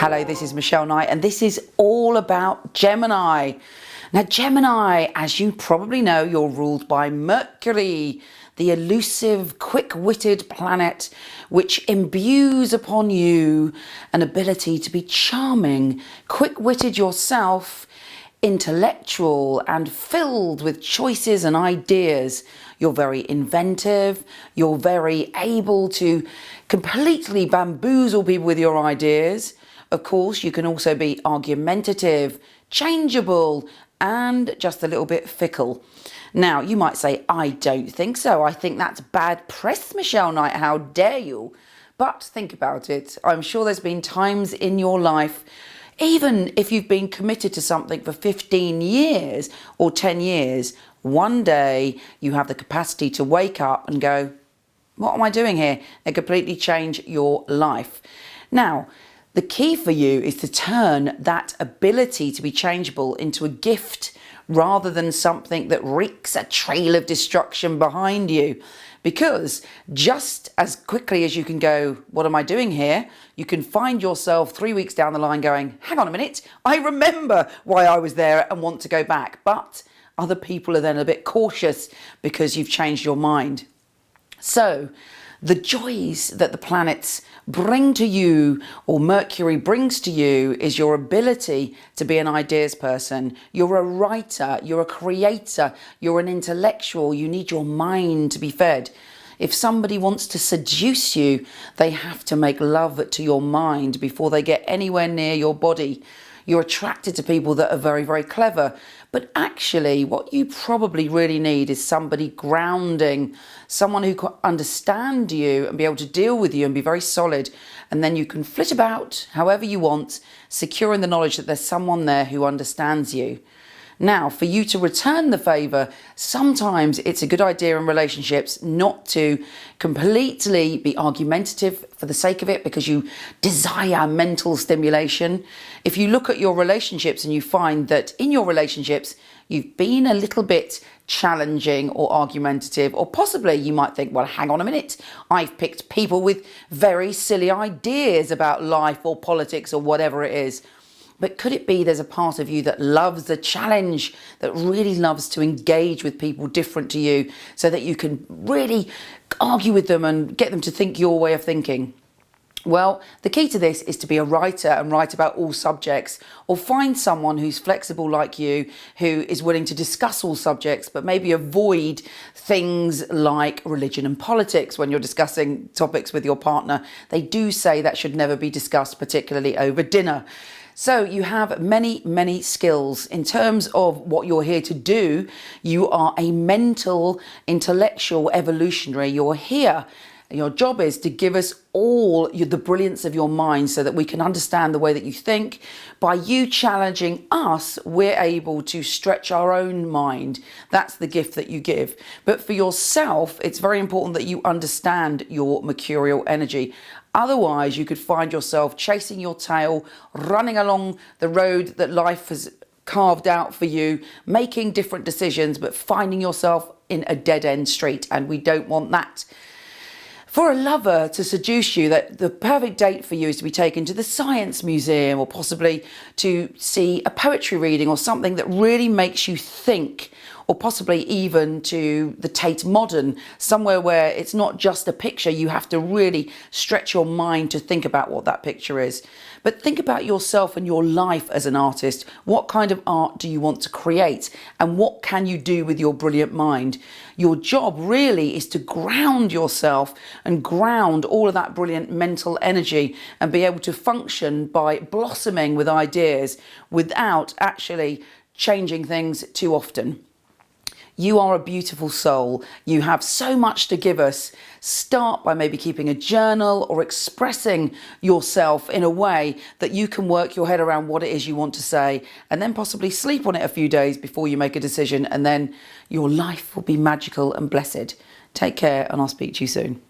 Hello, this is Michelle Knight, and this is all about Gemini. Now, Gemini, as you probably know, you're ruled by Mercury, the elusive, quick-witted planet, which imbues upon you an ability to be charming, quick-witted yourself, intellectual and filled with choices and ideas. You're very inventive, you're very able to completely bamboozle people with your ideas. Of course, you can also be argumentative, changeable, and just a little bit fickle. Now, you might say, I don't think so. I think that's bad press, Michelle Knight. How dare you? But think about it. I'm sure there's been times in your life, even if you've been committed to something for 15 years or 10 years, one day you have the capacity to wake up and go, what am I doing here? And completely change your life. Now, the key for you is to turn that ability to be changeable into a gift rather than something that wreaks a trail of destruction behind you. Because just as quickly as you can go, what am I doing here? You can find yourself 3 weeks down the line going, hang on a minute, I remember why I was there and want to go back. But other people are then a bit cautious because you've changed your mind. So the joys that the planets bring to you, or Mercury brings to you, is your ability to be an ideas person. You're a writer, you're a creator, you're an intellectual, you need your mind to be fed. If somebody wants to seduce you, they have to make love to your mind before they get anywhere near your body. You're attracted to people that are very, very clever. But actually, what you probably really need is somebody grounding, someone who can understand you and be able to deal with you and be very solid. And then you can flit about however you want, secure in the knowledge that there's someone there who understands you. Now, for you to return the favour, sometimes it's a good idea in relationships not to completely be argumentative for the sake of it because you desire mental stimulation. If you look at your relationships and you find that in your relationships you've been a little bit challenging or argumentative, or possibly you might think, well, hang on a minute, I've picked people with very silly ideas about life or politics or whatever it is. But could it be there's a part of you that loves the challenge, that really loves to engage with people different to you so that you can really argue with them and get them to think your way of thinking? Well, the key to this is to be a writer and write about all subjects, or find someone who's flexible like you, who is willing to discuss all subjects, but maybe avoid things like religion and politics when you're discussing topics with your partner. They do say that should never be discussed, particularly over dinner. So you have many, many skills. In terms of what you're here to do, you are a mental, intellectual evolutionary. You're here. Your job is to give us all the brilliance of your mind so that we can understand the way that you think. By you challenging us, we're able to stretch our own mind. That's the gift that you give. But for yourself, it's very important that you understand your mercurial energy. Otherwise, you could find yourself chasing your tail, running along the road that life has carved out for you, making different decisions, but finding yourself in a dead-end street, and we don't want that. For a lover to seduce you, that the perfect date for you is to be taken to the Science Museum, or possibly to see a poetry reading or something that really makes you think, or possibly even to the Tate Modern, somewhere where it's not just a picture, you have to really stretch your mind to think about what that picture is. But think about yourself and your life as an artist. What kind of art do you want to create? And what can you do with your brilliant mind? Your job really is to ground yourself and ground all of that brilliant mental energy and be able to function by blossoming with ideas without actually changing things too often. You are a beautiful soul. You have so much to give us. Start by maybe keeping a journal or expressing yourself in a way that you can work your head around what it is you want to say, and then possibly sleep on it a few days before you make a decision, and then your life will be magical and blessed. Take care, and I'll speak to you soon.